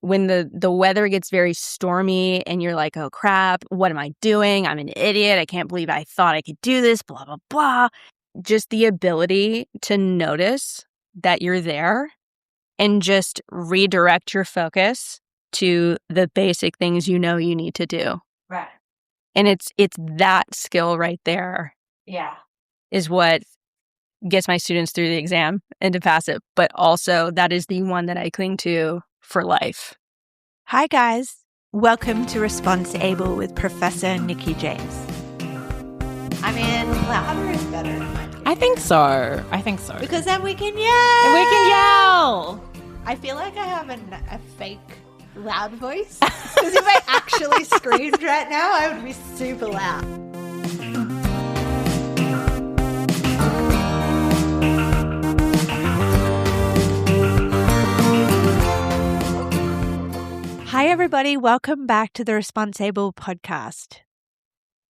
when the weather gets very stormy and you're like, oh crap, what am I doing? I'm an idiot. I can't believe I thought I could do this, blah, blah, blah. Just the ability to notice that you're there and just redirect your focus to the basic things you know you need to do. Right. And it's that skill right there. Yeah. Is what gets my students through the exam and to pass it. But also that is the one that I cling to for life. Hi guys. Welcome to Response Able with Professor Nikki James. I mean, louder is better in my opinion. I think so. Because then we can yell. We can yell. I feel like I have a fake loud voice. Because if I actually screamed right now, I would be super loud. Hi everybody, welcome back to the Response Able podcast.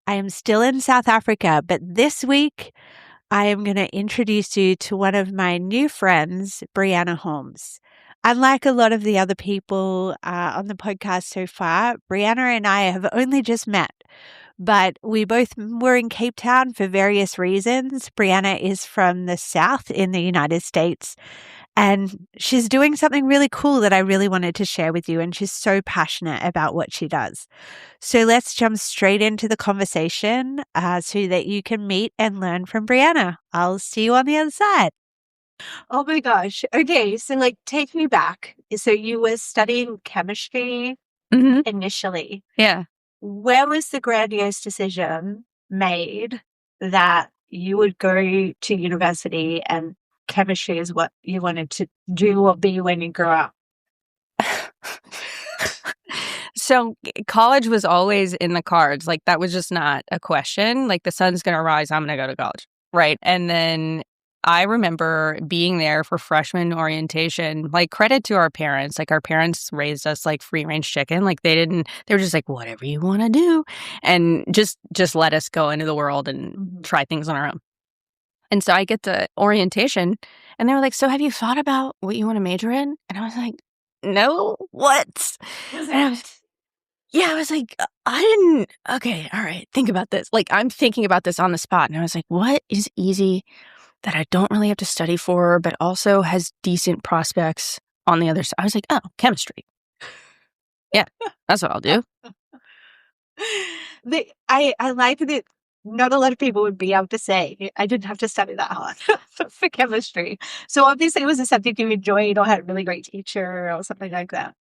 I am still in South Africa, but this week I am going to introduce you to one of my new friends, Brianna Holmes. Unlike a lot of the other people on the podcast so far, Brianna and I have only just met, but we both were in Cape Town for various reasons. Brianna is from the South in the United States, and she's doing something really cool that I really wanted to share with you, and she's so passionate about what she does. So let's jump straight into the conversation so that you can meet and learn from Brianna. I'll see you on the other side. Oh my gosh. Okay, so take me back. So you were studying chemistry initially. Yeah. Where was the grandiose decision made that you would go to university and chemistry is what you wanted to do or be when you grew up? So college was always in the cards. That was just not a question. The sun's going to rise, I'm going to go to college. Right. And then I remember being there for freshman orientation, credit to our parents. Our parents raised us free range chicken. They were just whatever you want to do. And just let us go into the world and try things on our own. And so I get to orientation and they were like, so have you thought about what you want to major in? And I was like, no, what? I was like, I didn't. Okay, all right, think about this. I'm thinking about this on the spot. And I was like, what is easy that I don't really have to study for, but also has decent prospects on the other side? I was like, oh, chemistry. Yeah, that's what I'll do. I like that not a lot of people would be able to say, I didn't have to study that hard for chemistry. So obviously it was a subject you enjoyed or had a really great teacher or something like that.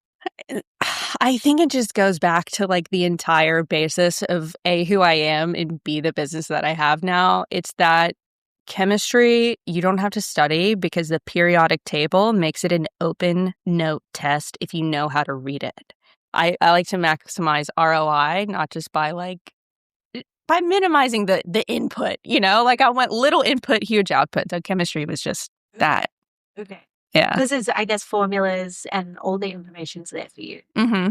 I think it just goes back to the entire basis of A, who I am, and B, the business that I have now. It's that chemistry, you don't have to study because the periodic table makes it an open note test if you know how to read it. I like to maximize ROI, not just by minimizing the input, I want little input, huge output. So chemistry was just that. Okay. Yeah. Because it's, I guess, formulas and all the information's there for you. Mm-hmm.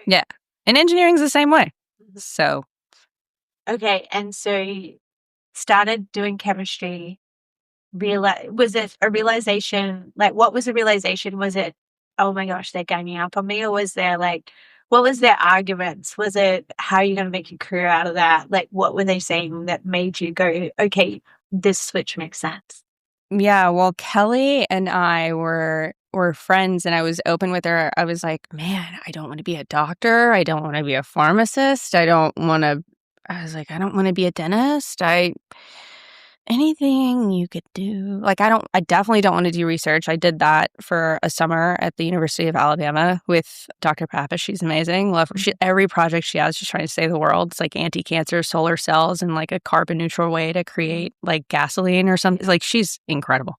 Yeah. And engineering's the same way. So. Okay. And so you started doing chemistry. Was it a realization? What was the realization? Was it, oh my gosh, they're ganging up on me? Or was there what was their arguments? Was it, how are you going to make your career out of that? What were they saying that made you go, okay, this switch makes sense? Yeah, well, Kelly and I were friends, and I was open with her. I was like, man, I don't want to be a doctor. I don't want to be a pharmacist. I don't want to be a dentist. Anything you could do. I definitely don't want to do research. I did that for a summer at the University of Alabama with Dr. Pappas. She's amazing. Love her. Every project she has, she's trying to save the world. It's anti-cancer solar cells and a carbon neutral way to create gasoline or something. She's incredible.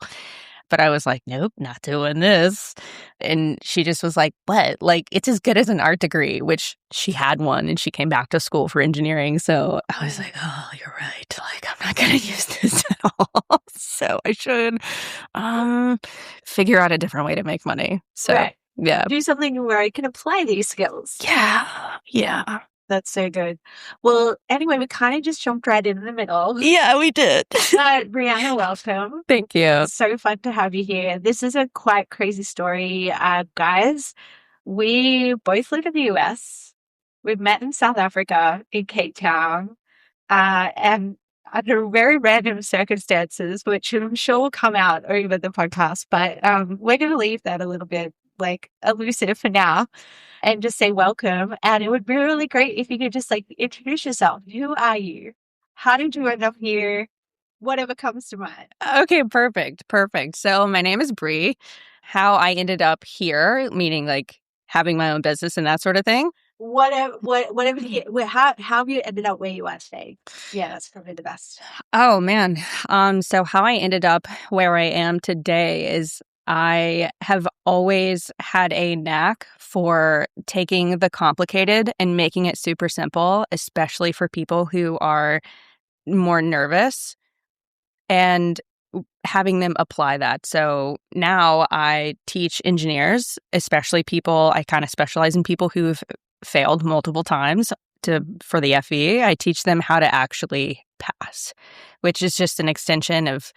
But I was like, nope, not doing this. And she just was like, but it's as good as an art degree, which she had one, and she came back to school for engineering. So I was like, oh, you're right. I'm not going to use this at all. So I should figure out a different way to make money. So right. Yeah. Do something where I can apply these skills. Yeah. That's so good. Well, anyway, we kind of just jumped right in the middle. Yeah, we did. Brianna, welcome. Thank you. So fun to have you here. This is a quite crazy story, guys. we both live in the US. We've met in South Africa, in Cape Town, and under very random circumstances, which I'm sure will come out over the podcast. But we're going to leave that a little bit like elusive for now and just say welcome. And it would be really great if you could just like introduce yourself. Who are you? How did you end up here? Whatever comes to mind. Okay, perfect. So my name is Bree. How I ended up here, meaning like having my own business and that sort of thing. How have you ended up where you are today? Yeah, that's probably the best. Oh man. So how I ended up where I am today is I have always had a knack for taking the complicated and making it super simple, especially for people who are more nervous, and having them apply that. So now I teach engineers, especially people, I kind of specialize in people who've failed multiple times for the FE. I teach them how to actually pass, which is just an extension of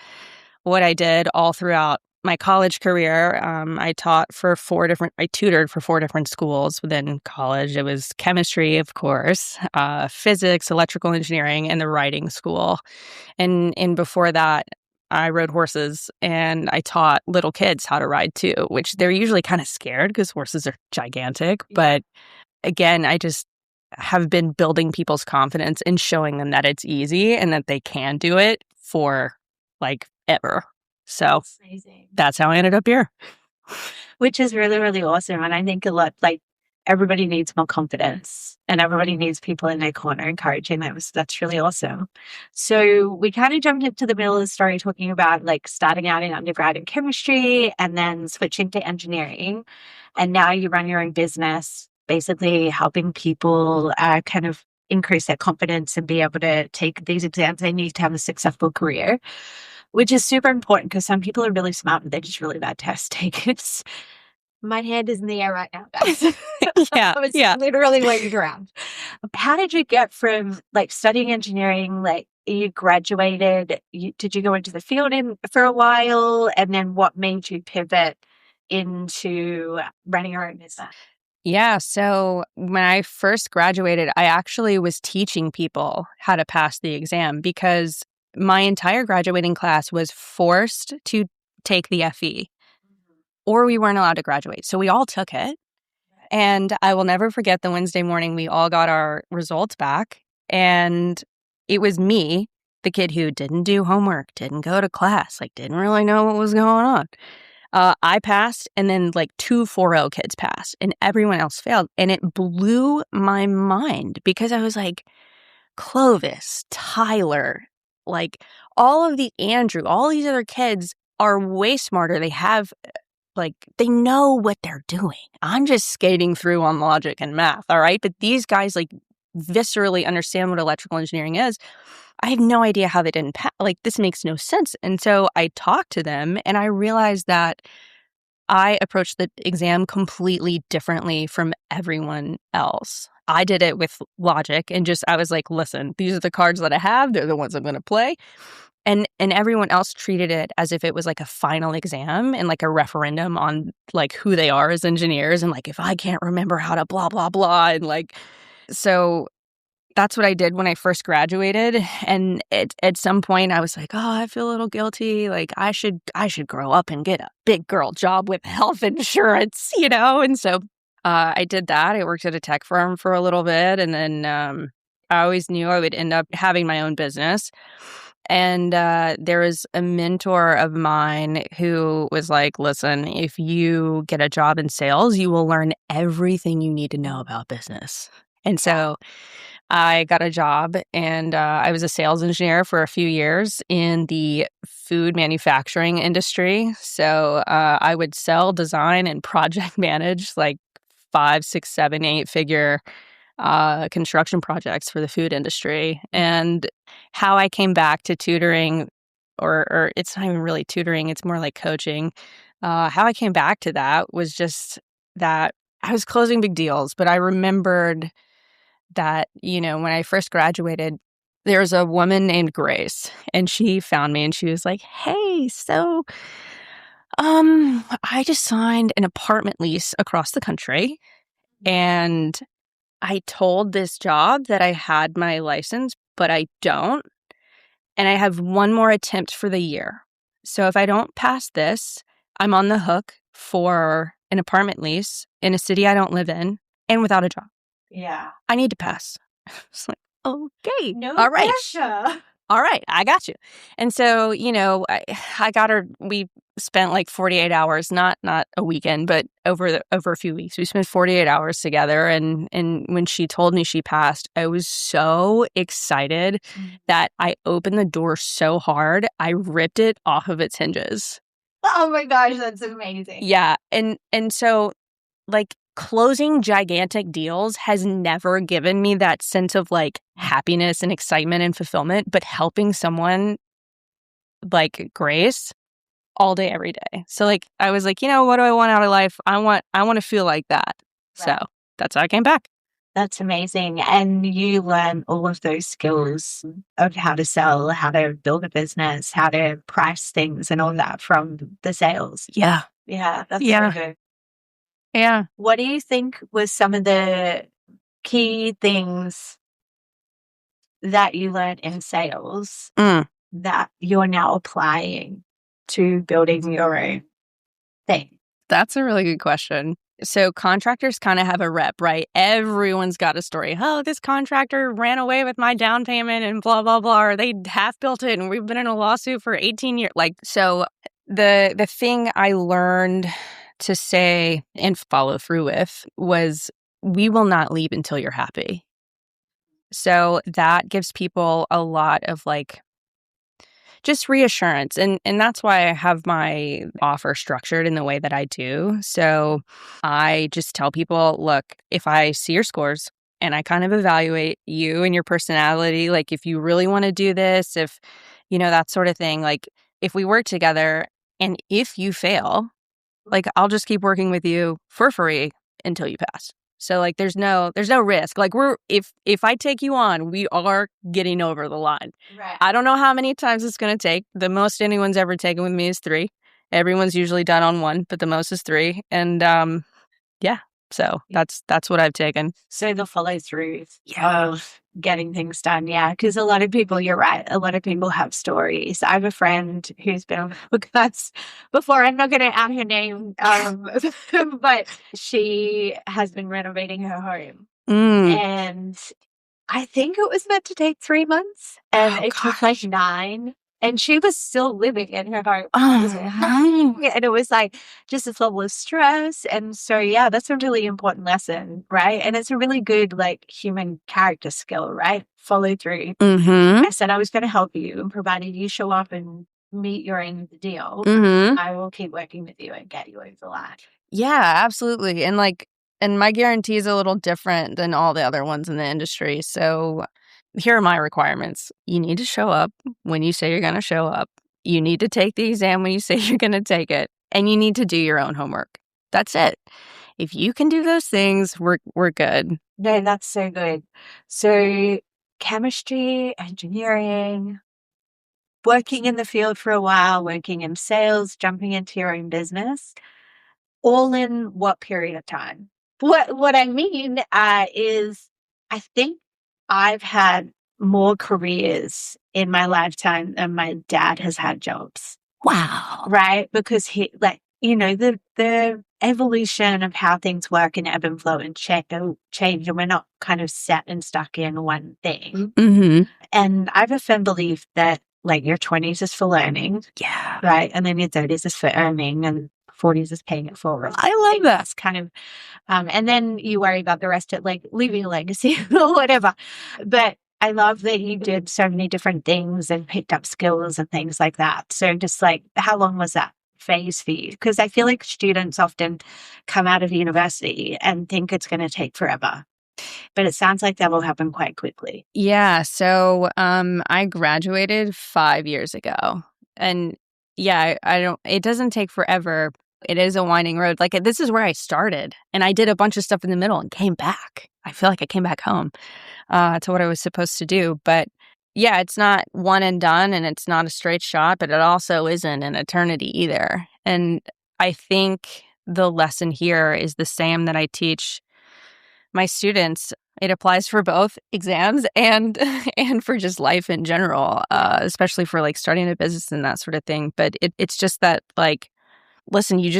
what I did all throughout my college career. I tutored for 4 different schools within college. It was chemistry, of course, physics, electrical engineering, and the writing school. And before that, I rode horses, and I taught little kids how to ride too, which they're usually kind of scared because horses are gigantic. But again, I just have been building people's confidence and showing them that it's easy and that they can do it for like ever. So that's how I ended up here. Which is really, really awesome. And I think a lot, like, everybody needs more confidence and everybody needs people in their corner encouraging them. So that's really awesome. So we kind of jumped into the middle of the story talking about like starting out in undergrad in chemistry and then switching to engineering. And now you run your own business, basically helping people kind of increase their confidence and be able to take these exams they need to have a successful career, which is super important because some people are really smart, but they're just really bad test takers. My hand is in the air right now, guys. Yeah. Literally waiting around. How did you get from like studying engineering, like you graduated, did you go into the field for a while? And then what made you pivot into running your own business? Yeah. So when I first graduated, I actually was teaching people how to pass the exam because my entire graduating class was forced to take the FE or we weren't allowed to graduate. So we all took it. And I will never forget the Wednesday morning we all got our results back. And it was me, the kid who didn't do homework, didn't go to class, like didn't really know what was going on. I passed, and then like 2 4.0 kids passed, and everyone else failed. And it blew my mind because I was like, Clovis, Tyler, like all of the Andrew, all these other kids are way smarter. They have they know what they're doing. I'm just skating through on logic and math, all right? But these guys like viscerally understand what electrical engineering is. I have no idea how they didn't pass. Like, this makes no sense. And so I talked to them and I realized that I approached the exam completely differently from everyone else. I did it with logic and I was like, listen, these are the cards that I have. They're the ones I'm going to play. And everyone else treated it as if it was like a final exam and like a referendum on like who they are as engineers. And like, if I can't remember how to blah, blah, blah. And like, so that's what I did when I first graduated. And at some point I was like, oh, I feel a little guilty. Like I should grow up and get a big girl job with health insurance, And so I did that. I worked at a tech firm for a little bit. And then I always knew I would end up having my own business. And there was a mentor of mine who was like, listen, if you get a job in sales, you will learn everything you need to know about business. And so I got a job and I was a sales engineer for a few years in the food manufacturing industry. So I would sell, design, and project manage like 5, 6, 7, 8-figure construction projects for the food industry. And how I came back to tutoring, or it's not even really tutoring, it's more like coaching. How I came back to that was just that I was closing big deals, but I remembered that, when I first graduated, there was a woman named Grace, and she found me and she was like, hey, so I just signed an apartment lease across the country, and I told this job that I had my license, but I don't. And I have one more attempt for the year. So if I don't pass this, I'm on the hook for an apartment lease in a city I don't live in and without a job. Yeah. I need to pass. It's like, okay. No All right. pressure. All right, I got you. And so, I got her. We spent like 48 hours, not a weekend, but over a few weeks. We spent 48 hours together. And when she told me she passed, I was so excited that I opened the door so hard, I ripped it off of its hinges. Oh my gosh, that's amazing. Yeah, and so like closing gigantic deals has never given me that sense of like happiness and excitement and fulfillment, but helping someone like Grace all day, every day. So like, I was like, what do I want out of life? I want to feel like that. Right. So that's how I came back. That's amazing. And you learn all of those skills of how to sell, how to build a business, how to price things and all that from the sales. Yeah. Yeah, that's Yeah. so good. Yeah. What do you think was some of the key things that you learned in sales that you're now applying to building your own thing? That's a really good question. So contractors kind of have a rep, right? Everyone's got a story. Oh, this contractor ran away with my down payment and blah, blah, blah. Or they half built it and we've been in a lawsuit for 18 years. Like, so the thing I learned to say and follow through with was, we will not leave until you're happy. So that gives people a lot of like just reassurance. And that's why I have my offer structured in the way that I do. So I just tell people, look, if I see your scores and I kind of evaluate you and your personality, like if you really want to do this, if, that sort of thing, like if we work together and if you fail, like I'll just keep working with you for free until you pass. So like there's no risk. Like if I take you on, we are getting over the line. Right. I don't know how many times it's going to take. The most anyone's ever taken with me is 3. Everyone's usually done on 1, but the most is 3. And yeah. So that's what I've taken. So the follow through of getting things done. Yeah. Because a lot of people, you're right. A lot of people have stories. I have a friend who's been on the podcast before. I'm not going to add her name, but she has been renovating her home. And I think it was meant to take 3 months and it took like 9. And she was still living in her home. And it was like just this level of stress. And so, yeah, that's a really important lesson, right? And it's a really good like human character skill, right? Follow through. I said I was going to help you, and provided you show up and meet your end of the deal, I will keep working with you and get you over the line. Yeah, absolutely. And my guarantee is a little different than all the other ones in the industry. So here are my requirements. You need to show up when you say you're going to show up. You need to take the exam when you say you're going to take it. And you need to do your own homework. That's it. If you can do those things, we're good. No, that's so good. So chemistry, engineering, working in the field for a while, working in sales, jumping into your own business, all in what period of time? What I mean is I think I've had more careers in my lifetime than my dad has had jobs. Wow. Right? Because he, like, the evolution of how things work and ebb and flow and change, and we're not kind of set and stuck in one thing. And I have a firm belief that like your 20s is for learning. Yeah. Right? And then your 30s is for earning, and 40s is paying it forward. I love that. It's kind of, and then you worry about the rest of like leaving a legacy or whatever. But I love that you did so many different things and picked up skills and things like that. So just like, how long was that phase for you? Because I feel like students often come out of university and think it's going to take forever. But it sounds like that will happen quite quickly. Yeah. So I graduated 5 years ago. And yeah, it doesn't take forever. It is a winding road. Like this is where I started, and I did a bunch of stuff in the middle and came back. I feel like I came back home to what I was supposed to do. But yeah, it's not one and done, and it's not a straight shot, but it also isn't an eternity either. And I think the lesson here is the same that I teach my students. It applies for both exams and and for just life in general, especially for like starting a business and that sort of thing. But it's just that, like, listen, you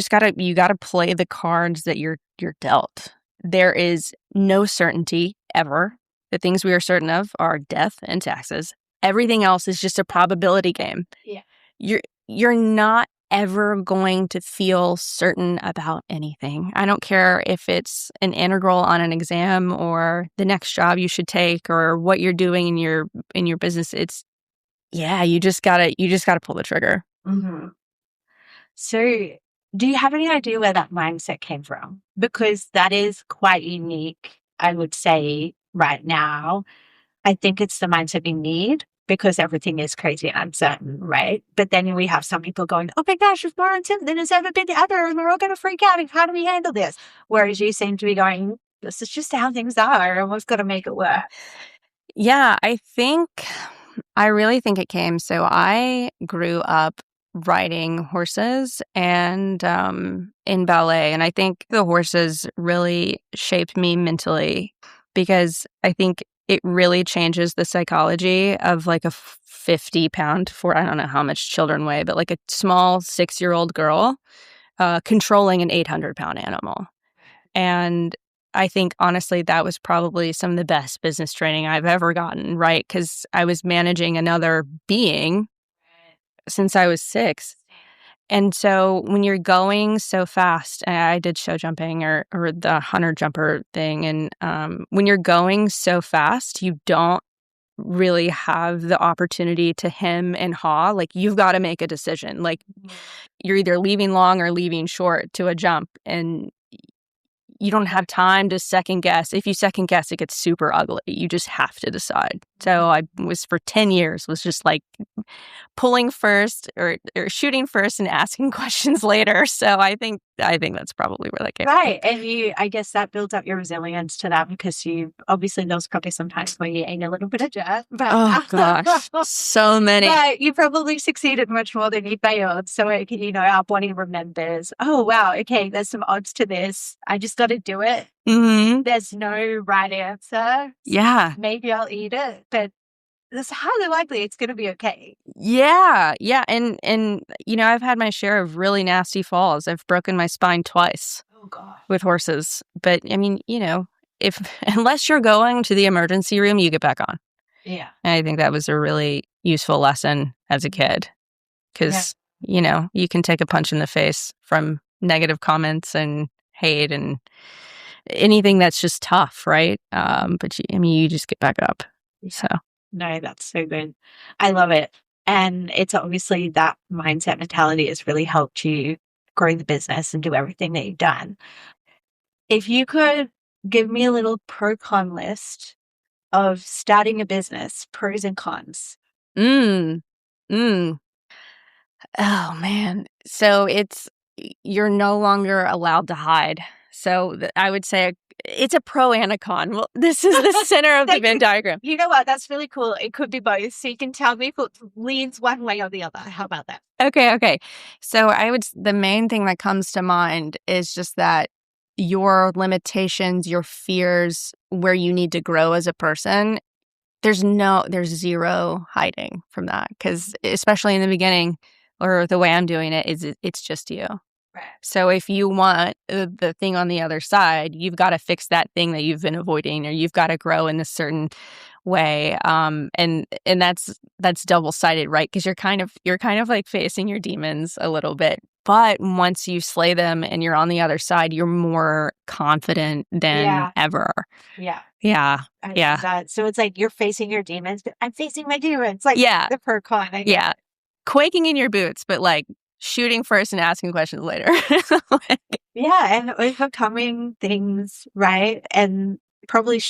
gotta play the cards that you're dealt. There is no certainty ever. The things we are certain of are death and taxes. Everything else is just a probability game. Yeah. You're not ever going to feel certain about anything. I don't care if it's an integral on an exam or the next job you should take or what you're doing in your business. It's you just gotta pull the trigger. Mm-hmm. So, do you have any idea where that mindset came from? Because that is quite unique, I would say, right now. I think it's the mindset we need because everything is crazy and uncertain, right? But then we have some people going, oh my gosh, it's more uncertain than it's ever been ever, and we're all going to freak out. And how do we handle this? Whereas you seem to be going, this is just how things are, and we've got to make it work. Yeah, I really think it came. So I grew up riding horses and in ballet. And I think the horses really shaped me mentally because I think it really changes the psychology of like a 50-pound, I don't know how much children weigh, but like a small 6-year-old girl controlling an 800-pound animal. And I think, honestly, that was probably some of the best business training I've ever gotten, right? Because I was managing another being since I was 6. And so when you're going so fast, I did show jumping or the hunter jumper thing. And when you're going so fast, you don't really have the opportunity to hem and haw. Like, you've got to make a decision. Like, you're either leaving long or leaving short to a jump. And you don't have time to second guess. If you second guess, it gets super ugly. You just have to decide. So I was, for 10 years, was just like pulling first or shooting first and asking questions later. So I think that's probably where that came from. Right. And I guess that builds up your resilience to that because you, obviously, there's probably sometimes where you ain't a little bit of jet. But, oh, gosh. So many. But you probably succeeded much more than you failed. So, our body remembers, oh, wow, okay, there's some odds to this. I just got to do it. Mm-hmm. There's no right answer. Yeah. Maybe I'll eat it, but it's highly likely it's going to be okay. Yeah. Yeah. And I've had my share of really nasty falls. I've broken my spine twice. Oh, God. With horses. But I mean, unless you're going to the emergency room, you get back on. Yeah. And I think that was a really useful lesson as a kid because, you can take a punch in the face from negative comments and hate and anything that's just tough, right? But you just get back up. Yeah. So. No, that's so good. I love it. And it's obviously that mindset mentality has really helped you grow the business and do everything that you've done. If you could give me a little pro-con list of starting a business, pros and cons. Oh, man. So you're no longer allowed to hide. So I would say it's a pro and a con. Well, this is the center of the Venn diagram. You know what? That's really cool. It could be both. So you can tell me if it leans one way or the other. How about that? Okay. So the main thing that comes to mind is just that your limitations, your fears, where you need to grow as a person, there's zero hiding from that. Because especially in the beginning, or the way I'm doing it, it's just you. Right. So if you want the thing on the other side, you've got to fix that thing that you've been avoiding, or you've got to grow in a certain way. And that's double-sided, right? Because you're kind of like facing your demons a little bit. But once you slay them and you're on the other side, you're more confident than ever. Yeah. Yeah. I love that. So it's like you're facing your demons, but I'm facing my demons. Like the pro-con. Yeah. Quaking in your boots, but like shooting first and asking questions later. And overcoming things, right? And probably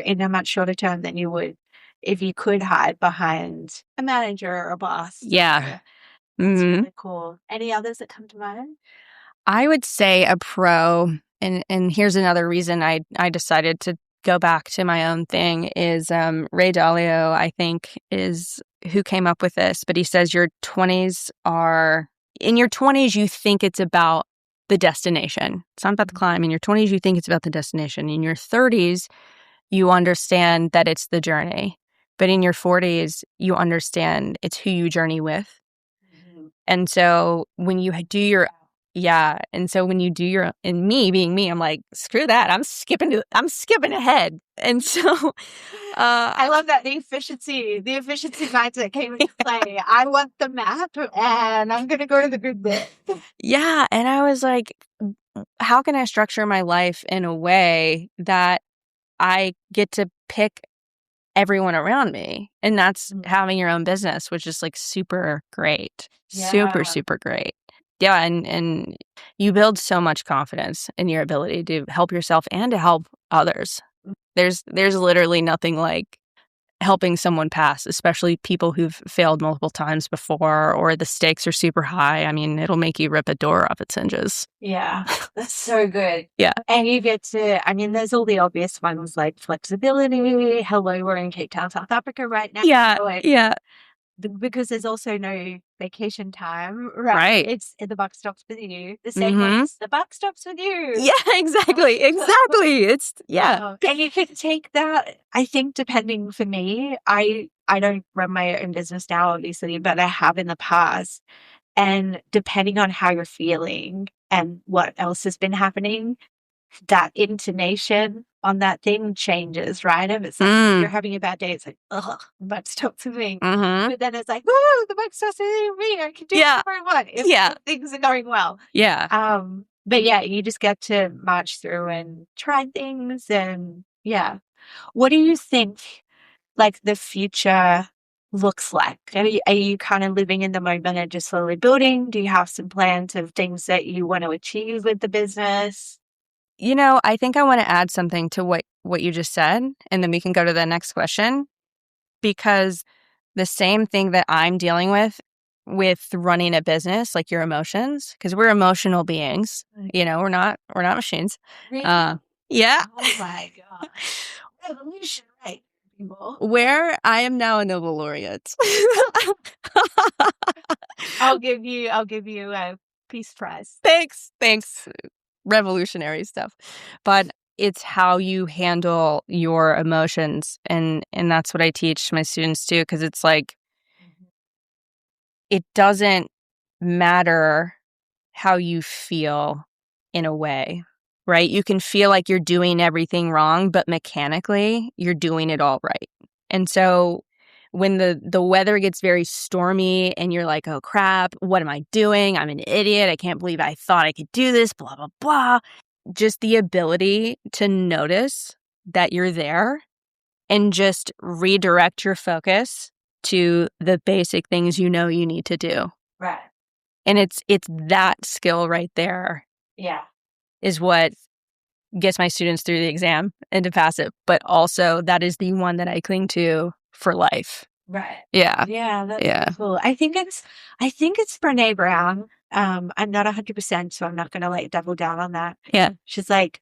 in a much shorter term than you would if you could hide behind a manager or a boss. Yeah. That's really cool. Any others that come to mind? I would say a pro, and here's another reason I decided to go back to my own thing is Ray Dalio, I think, is who came up with this, but he says your 20s are in your 20s, you think it's about the destination. It's not about the climb. In your 20s, you think it's about the destination. In your 30s, you understand that it's the journey. But in your 40s, you understand it's who you journey with. And so when you do your, and me being me, I'm like, screw that. I'm skipping ahead. And so, I love that the efficiency mindset came into play. I want the map and I'm going to go to the good bit. yeah. And I was like, how can I structure my life in a way that I get to pick everyone around me? And that's having your own business, which is like super great. Super, super great. Yeah. And you build so much confidence in your ability to help yourself and to help others. There's literally nothing like helping someone pass, especially people who've failed multiple times before or the stakes are super high. I mean, it'll make you rip a door off its hinges. Yeah, that's so good. Yeah. And you get to, I mean, there's all the obvious ones like flexibility. Hello, we're in Cape Town, South Africa right now. Yeah. Like, Yeah. because there's also no vacation time, right? Right. It's the buck stops with you. The same ones, the buck stops with you. Yeah, exactly. It's, yeah. And you can take that, I think, depending for me, I don't run my own business now, obviously, but I have in the past. And depending on how you're feeling and what else has been happening, that intonation on that thing changes, right? If it's like you're having a bad day, it's like, ugh, the buck stops with me. But then it's like, woo, the buck stops with me. I can do whatever I want if things are going well. Yeah. But yeah, you just get to march through and try things. And yeah. What do you think like the future looks like? Are you kind of living in the moment and just slowly building? Do you have some plans of things that you want to achieve with the business? You know, I think I want to add something to what you just said, and then we can go to the next question, because the same thing that I'm dealing with running a business, like your emotions, because we're emotional beings, you know, we're not machines. Really? Yeah. Oh my God. Evolution, right? People. Where I am now a Nobel laureate. I'll give you a peace prize. Thanks. Revolutionary stuff. But it's how you handle your emotions, and that's what I teach my students too, because it's like it doesn't matter how you feel in a way, right? You can feel like you're doing everything wrong, but mechanically you're doing it all right. And so when the weather gets very stormy and you're like, oh crap, what am I doing? I'm an idiot. I can't believe I thought I could do this, blah, blah, blah. Just the ability to notice that you're there and just redirect your focus to the basic things you know you need to do. Right. And it's that skill right there. Yeah. Is what gets my students through the exam and to pass it. But also that is the one that I cling to for life. Right. Yeah. Yeah, that's cool. I think it's Brené Brown. I'm not 100%, so I'm not going to like double down on that. Yeah. She's like,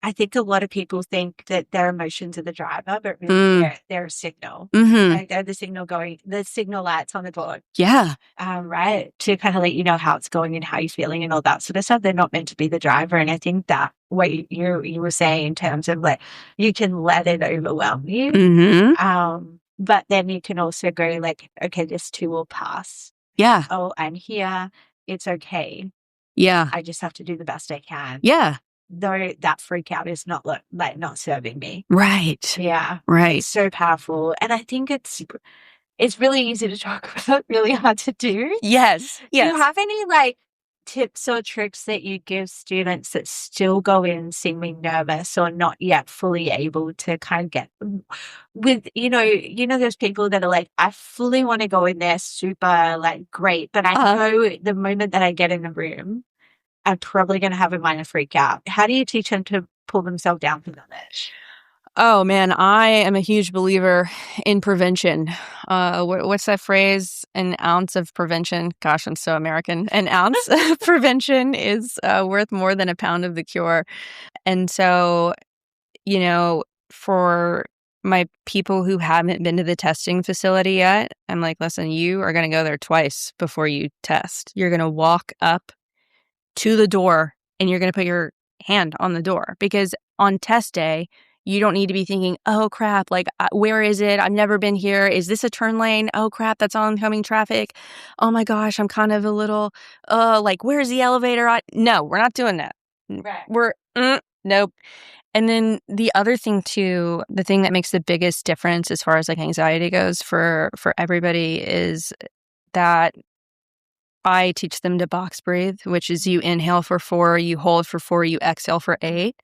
I think a lot of people think that their emotions are the driver, but really they're a signal. Like they're the signal lights on the board. Yeah. Right. To kind of let you know how it's going and how you're feeling and all that sort of stuff. They're not meant to be the driver. And I think that what you were saying in terms of like, you can let it overwhelm you. But then you can also go like, okay, this too will pass. Yeah. Oh, I'm here. It's okay. Yeah. I just have to do the best I can. Yeah. Though that freak out is not not serving me. Right. Yeah. Right. It's so powerful. And I think it's really easy to talk about, really hard to do. Yes. Do you have any like tips or tricks that you give students that still go in seeming nervous or not yet fully able to kind of get with, you know, there's people that are like, I fully want to go in there super like great, but I know the moment that I get in the room, I'm probably going to have a minor freak out. How do you teach them to pull themselves down from that? Oh man, I am a huge believer in prevention. What's that phrase? An ounce of prevention. Gosh, I'm so American. An ounce of prevention is worth more than a pound of the cure. And so, you know, for my people who haven't been to the testing facility yet, I'm like, listen, you are going to go there twice before you test. You're going to walk up to the door and you're going to put your hand on the door, because on test day, you don't need to be thinking, oh crap, like where is it? I've never been here. Is this a turn lane? Oh crap, that's oncoming traffic. Oh my gosh, I'm kind of a little, like where's the elevator? No, we're not doing that. Right. We're, nope. And then the other thing too, the thing that makes the biggest difference as far as like anxiety goes for everybody is that I teach them to box breathe, which is you inhale for 4, you hold for 4, you exhale for 8.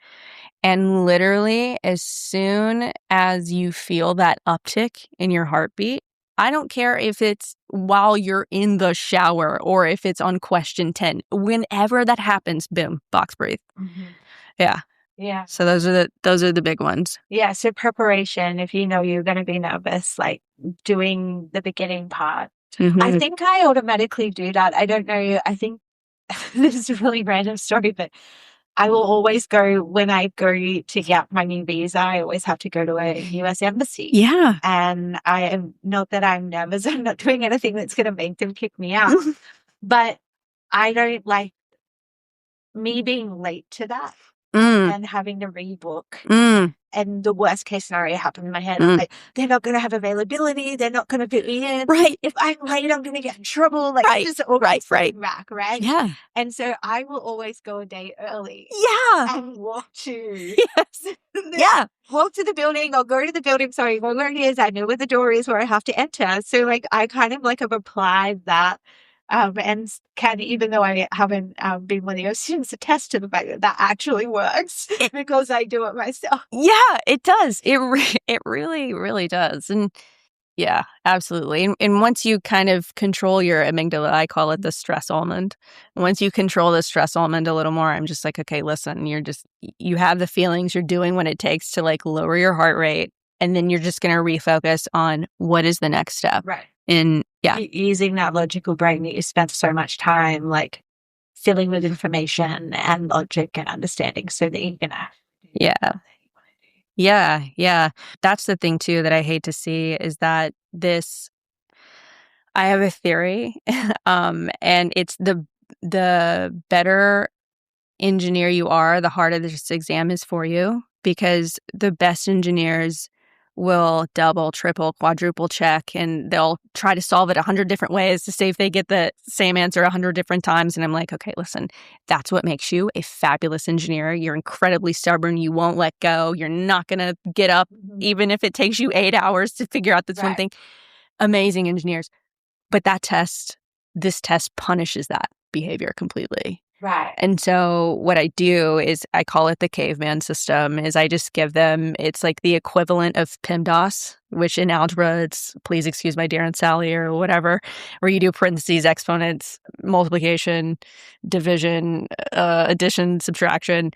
And literally, as soon as you feel that uptick in your heartbeat, I don't care if it's while you're in the shower or if it's on question 10. Whenever that happens, boom, box breathe. Mm-hmm. Yeah. Yeah. So those are the big ones. Yeah. So preparation, if you know you're going to be nervous, like doing the beginning part. Mm-hmm. I think I automatically do that. I don't know. I think this is a really random story, but I will always go when I go to get my new visa. I always have to go to a US embassy. Yeah. And I am not that I'm nervous. I'm not doing anything that's going to make them kick me out. But I don't like me being late to that and having to rebook. And the worst case scenario happened in my head. Like, they're not going to have availability. They're not going to put me in. Right. If I'm late, I'm going to get in trouble. Like, Right. just all Right. back, right? Yeah. And so I will always go a day early. Yeah. And walk to Yeah. walk to the building. I'll go to the building. Sorry, where it is. I know where the door is, where I have to enter. So like I kind of like have applied that. And can, even though I haven't been one of those students, attest to the fact that that actually works because I do it myself. Yeah, it does. It really, really does. And yeah, absolutely. And once you kind of control your amygdala, I call it the stress almond. Once you control the stress almond a little more, I'm just like, okay, listen, you have the feelings, you're doing what it takes to like lower your heart rate. And then you're just going to refocus on what is the next step. Right. And yeah. Using that logical brain that you spent so much time like filling with information and logic and understanding so that you can act. Yeah. That's the thing too that I hate to see is that I have a theory, and it's the better engineer you are, the harder this exam is for you, because the best engineers will double, triple, quadruple check, and they'll try to solve it 100 different ways to see if they get the same answer 100 different times. And I'm like, okay, listen, that's what makes you a fabulous engineer. You're incredibly stubborn. You won't let go. You're not going to get up, even if it takes you 8 hours to figure out this one thing. Amazing engineers. But this test punishes that behavior completely. Right. And so what I do is I call it the caveman system, is I just give them, it's like the equivalent of PEMDAS, which in algebra, it's please excuse my dear Aunt Sally or whatever, where you do parentheses, exponents, multiplication, division, addition, subtraction.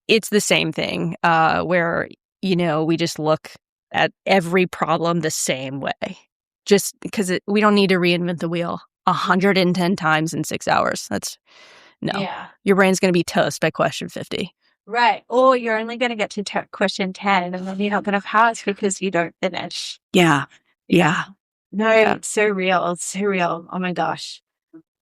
It's the same thing where, we just look at every problem the same way, just because we don't need to reinvent the wheel 110 times in 6 hours. No, your brain's going to be toast by question 50. Right. Or you're only going to get to question 10 and then you're not going to pass because you don't finish. Yeah. No, it's so real. It's so real. Oh my gosh.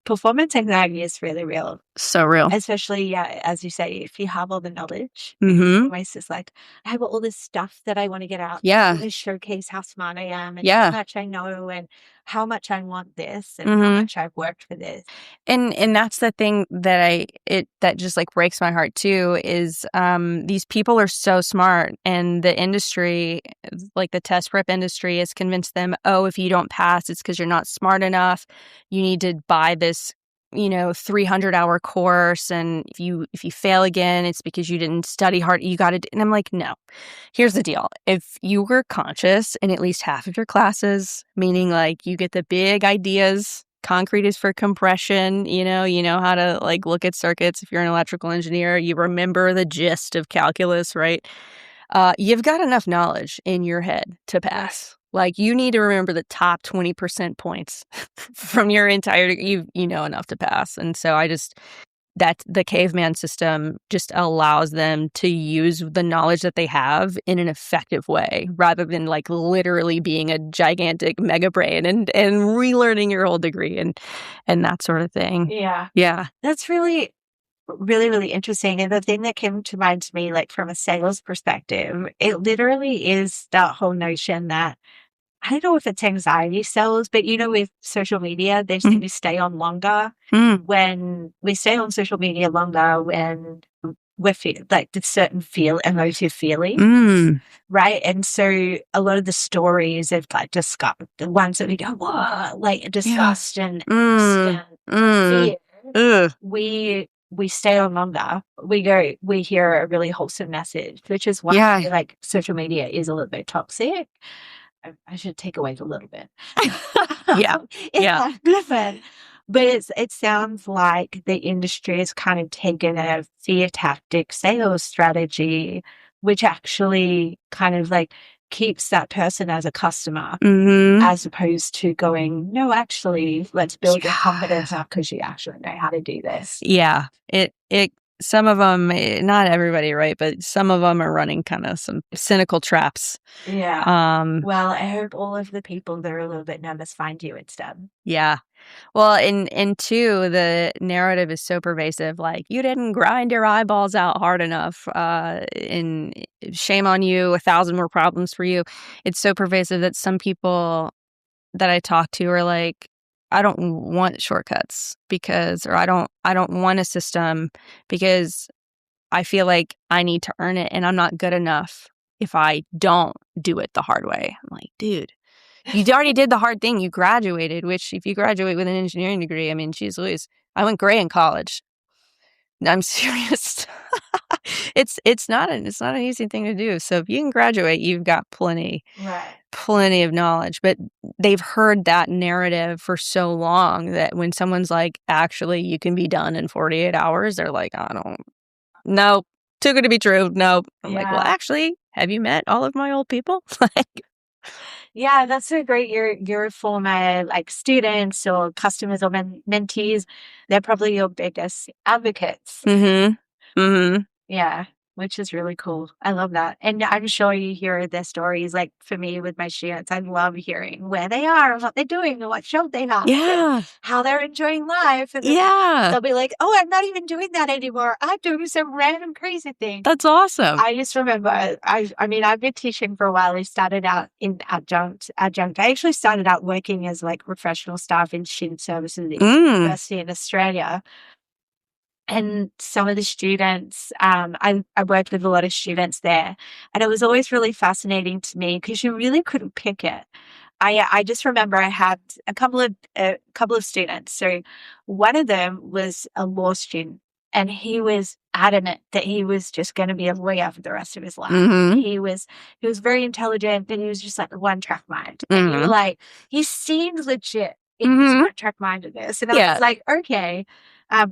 Performance anxiety is really real. So real. Especially, as you say, if you have all the knowledge. Always just like, I have all this stuff that I want to get out. Yeah. I want to showcase how smart I am and how much I know and how much I want this and how much I've worked for this. And that's the thing that that just like breaks my heart too, is these people are so smart, and the industry, like the test prep industry, has convinced them, oh, if you don't pass, it's because you're not smart enough. You need to buy this 300-hour course, and if you fail again, it's because you didn't study hard. You got to, and I'm like, no. Here's the deal: if you were conscious in at least half of your classes, meaning like you get the big ideas, concrete is for compression. You know how to like look at circuits. If you're an electrical engineer, you remember the gist of calculus, right? You've got enough knowledge in your head to pass. Like, you need to remember the top 20% points from your entire, you know enough to pass. And so that the caveman system just allows them to use the knowledge that they have in an effective way, rather than like literally being a gigantic mega brain and relearning your whole degree and that sort of thing. Yeah. Yeah. That's really, really, really interesting. And the thing that came to mind to me, like from a sales perspective, it literally is that whole notion that I don't know if it's anxiety sells, but with social media, they seem to stay on longer when we stay on social media longer when we're like the certain emotive feelings, right? And so a lot of the stories of like disgust, the ones that we go, whoa, like disgust and fear, we stay on longer. We hear a really wholesome message, which is why like social media is a little bit toxic. I should take away a little bit. It's not good, but it sounds like the industry has kind of taken a fear tactic sales strategy, which actually kind of like keeps that person as a customer, as opposed to going, no, actually, let's build your confidence up because you actually know how to do this. Yeah, it some of them, not everybody, right? But some of them are running kind of some cynical traps. Yeah. Well, I hope all of the people that are a little bit nervous find you instead. Yeah. Well, and two, the narrative is so pervasive. Like, you didn't grind your eyeballs out hard enough, and shame on you. 1,000 more problems for you. It's so pervasive that some people that I talk to are like, I don't want shortcuts or I don't want a system because I feel like I need to earn it and I'm not good enough if I don't do it the hard way. I'm like, dude, you already did the hard thing. You graduated, which if you graduate with an engineering degree, I mean, geez Louise, I went gray in college. I'm serious. It's not an easy thing to do. So if you can graduate, you've got plenty of knowledge. But they've heard that narrative for so long that when someone's like, actually, you can be done in 48 hours, they're like, nope, too good to be true. Nope. I'm like, well, actually, have you met all of my old people? Yeah, that's so great. Your former like students or customers or mentees, they're probably your biggest advocates. Yeah, which is really cool. I love that. And I'm sure you hear their stories. Like for me with my students, I love hearing where they are and what they're doing and what show they have. Yeah. And how they're enjoying life. And they'll be like, oh, I'm not even doing that anymore. I'm doing some random crazy thing. That's awesome. I just remember, I mean, I've been teaching for a while. I started out in adjunct. I actually started out working as like professional staff in student services at the university in Australia. And some of the students, I worked with a lot of students there, and it was always really fascinating to me because you really couldn't pick it. I just remember I had a couple of students. So one of them was a law student, and he was adamant that he was just going to be a lawyer for the rest of his life. He was very intelligent, but he was just like a one-track mind. And you were like, he seemed legit in his one-track mindedness, and I was like, okay.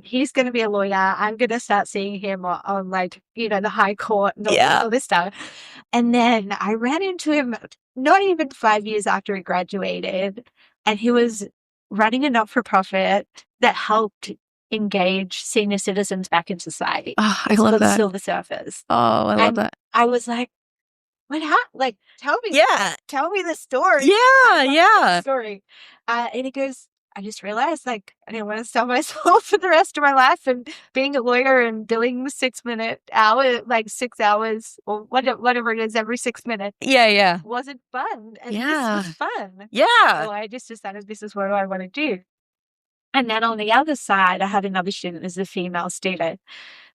He's going to be a lawyer. I'm going to start seeing him on like, the high court and all this stuff. And then I ran into him not even 5 years after he graduated, and he was running a not-for-profit that helped engage senior citizens back in society. Oh, I love that. Silver Surfers. Oh, I love that. I was like, what happened? Like, tell me the story. Yeah. Story. And he goes, I just realized, like, I didn't want to sell myself for the rest of my life, and being a lawyer and billing 6 hours or whatever it is every 6 minutes. Yeah. Wasn't fun. And this was fun. Yeah. So I just decided this is what I want to do. And then on the other side, I had another student as a female student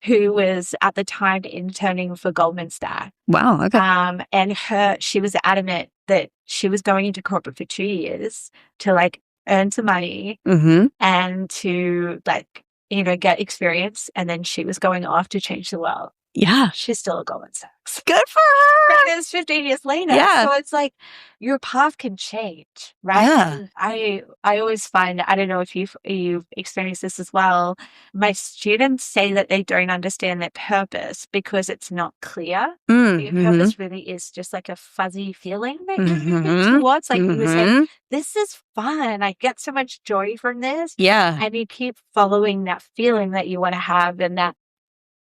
who was at the time interning for Goldman Sachs. Wow. Okay. And she was adamant that she was going into corporate for 2 years to like earn some money and to like, get experience. And then she was going off to change the world. Yeah. She's still a Goldman Sachs. Good for her. And it's 15 years later. Yeah. So it's like your path can change, right? Yeah. And I always find, I don't know if you've experienced this as well. My students say that they don't understand their purpose because it's not clear. Your purpose really is just like a fuzzy feeling that you're moving towards. Like you were saying, this is fun. I get so much joy from this. Yeah. And you keep following that feeling that you want to have and that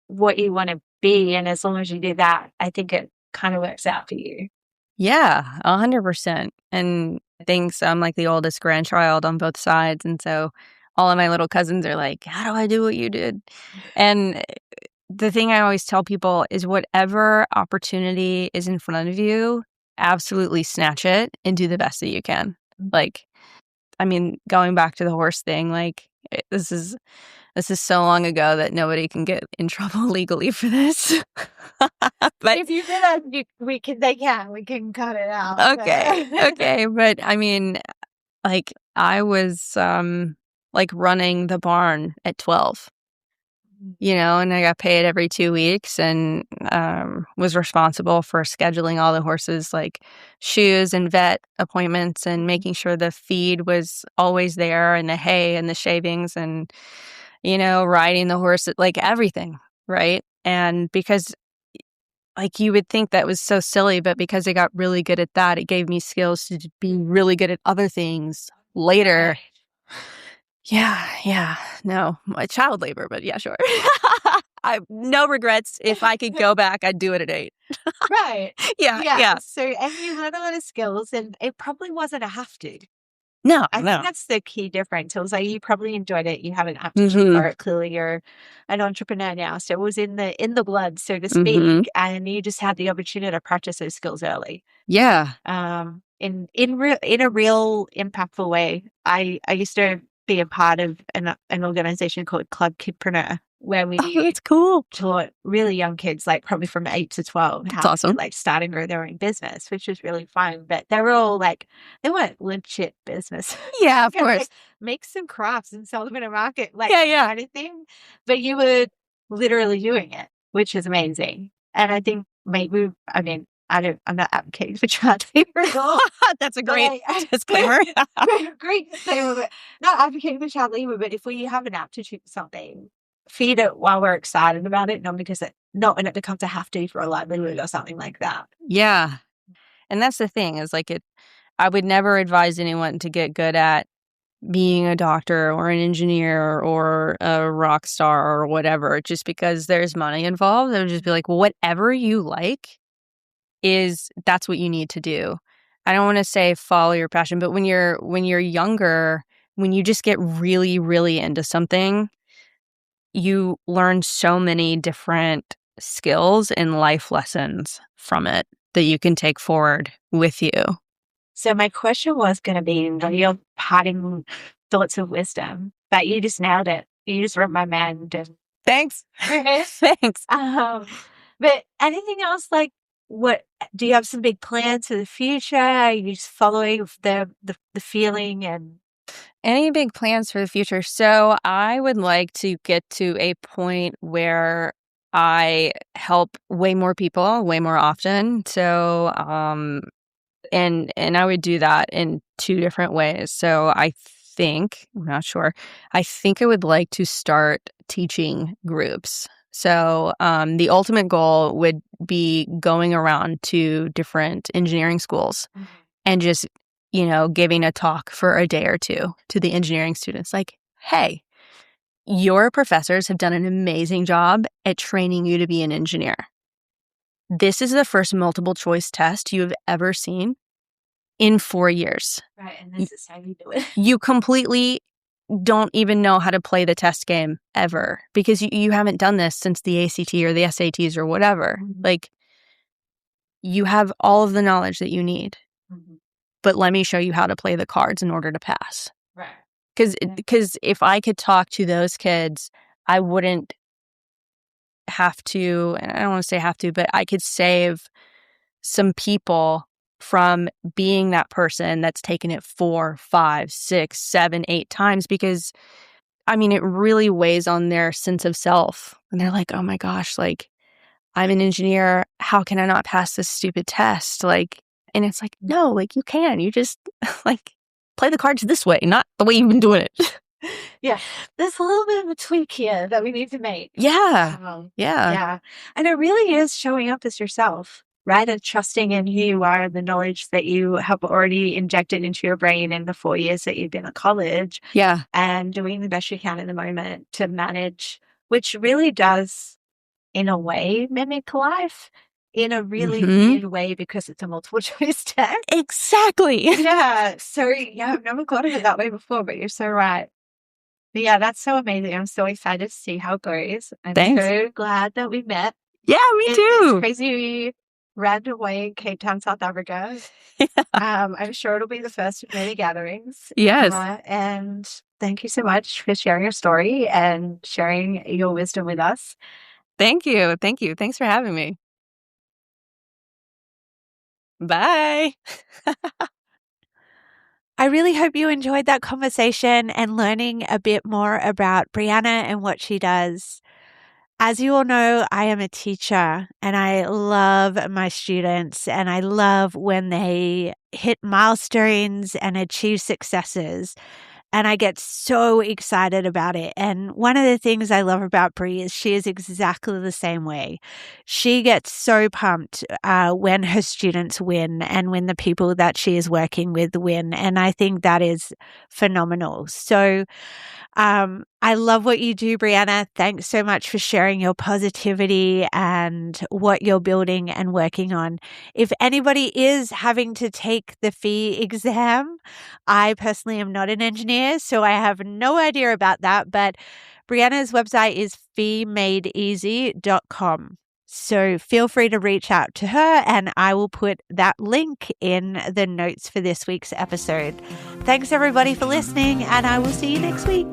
what you want to be. And as long as you do that, I think it kind of works out for you. Yeah, 100%. And thinks I'm like the oldest grandchild on both sides. And so all of my little cousins are like, how do I do what you did? And the thing I always tell people is whatever opportunity is in front of you, absolutely snatch it and do the best that you can. Like, I mean, going back to the horse thing, like this is so long ago that nobody can get in trouble legally for this. But if you feel that we can cut it out. Okay. But I mean, like I was like running the barn at 12, and I got paid every 2 weeks and was responsible for scheduling all the horses like shoes and vet appointments and making sure the feed was always there and the hay and the shavings and riding the horse, like everything, right? And because like you would think that was so silly, but because I got really good at that, it gave me skills to be really good at other things later. Yeah. No, child labor, but yeah, sure. I no regrets. If I could go back, I'd do it at 8. Right. Yeah. So, and you had a lot of skills, and it probably wasn't a have to. No, I think that's the key difference. It was like you probably enjoyed it. You have an aptitude for it. Clearly, you're an entrepreneur now, so it was in the blood, so to speak, and you just had the opportunity to practice those skills early. Yeah. In a real impactful way. I used to be a part of an organization called Club Kidpreneur, where we that's cool. taught really young kids, like probably from 8 to 12, That's awesome. to like start and grow their own business, which was really fun. But they were all like, they weren't legit business. Yeah, of course. Like, make some crafts and sell them in a market, like Yeah. kind of thing. But you were literally doing it, which is amazing. And I think I'm not advocating for child labor at all. That's a great disclaimer. Great disclaimer, but not advocating for child labor. But if we have an aptitude for something, feed it while we're excited about it, not when it becomes a have to for a livelihood or something like that. Yeah. And that's the thing is like I would never advise anyone to get good at being a doctor or an engineer or a rock star or whatever, just because there's money involved. I would just be like, well, whatever you like that's what you need to do. I don't want to say follow your passion, but when you're younger, when you just get really, really into something, you learn so many different skills and life lessons from it that you can take forward with you. So my question was going to be, your parting thoughts of wisdom, but you just nailed it. You just read my mind. Thanks. Thanks. But anything else, like, what do you have some big plans for the future? Are you just following the feeling and any big plans for the future? So I would like to get to a point where I help way more people, way more often. So and I would do that in 2 different ways. So I'm not sure. I think I would like to start teaching groups. So the ultimate goal would be going around to different engineering schools and just, giving a talk for a day or 2 to the engineering students. Like, hey, your professors have done an amazing job at training you to be an engineer. This is the first multiple choice test you have ever seen in 4 years. Right, and this is how you do it. You completely don't even know how to play the test game ever because you haven't done this since the ACT or the SATs or whatever. Like, you have all of the knowledge that you need, but let me show you how to play the cards in order to pass. Right. Because if I could talk to those kids, I wouldn't have to, and I don't want to say have to, but I could save some people from being that person that's taken it 4, 5, 6, 7, 8 times because, I mean, it really weighs on their sense of self. And they're like, oh my gosh, like, I'm an engineer. How can I not pass this stupid test? Like, and it's like, no, like you can. You just like play the cards this way, not the way you've been doing it. Yeah. There's a little bit of a tweak here that we need to make. Yeah. Yeah. Yeah. And it really is showing up as yourself, right? And trusting in who you are and the knowledge that you have already injected into your brain in the 4 years that you've been at college. Yeah. And doing the best you can in the moment to manage, which really does, in a way, mimic life in a really weird way because it's a multiple choice test. Exactly. Yeah. So, yeah, I've never thought of it that way before, but you're so right. But yeah, that's so amazing. I'm so excited to see how it goes. I'm Thanks. so glad that we met. Yeah, me in too. this crazy random way in Cape Town, South Africa. I'm sure it'll be the first of many gatherings. Yes. And thank you so much for sharing your story and sharing your wisdom with us. Thank you. Thank you. Thanks for having me. Bye. I really hope you enjoyed that conversation and learning a bit more about Brianna and what she does. As you all know, I am a teacher and I love my students and I love when they hit milestones and achieve successes. And I get so excited about it. And one of the things I love about Bri is she is exactly the same way. She gets so pumped when her students win and when the people that she is working with win. And I think that is phenomenal. So I love what you do, Brianna. Thanks so much for sharing your positivity and what you're building and working on. If anybody is having to take the FEE exam, I personally am not an engineer, so I have no idea about that. But Brianna's website is feemadeeasy.com. So feel free to reach out to her and I will put that link in the notes for this week's episode. Thanks everybody for listening and I will see you next week.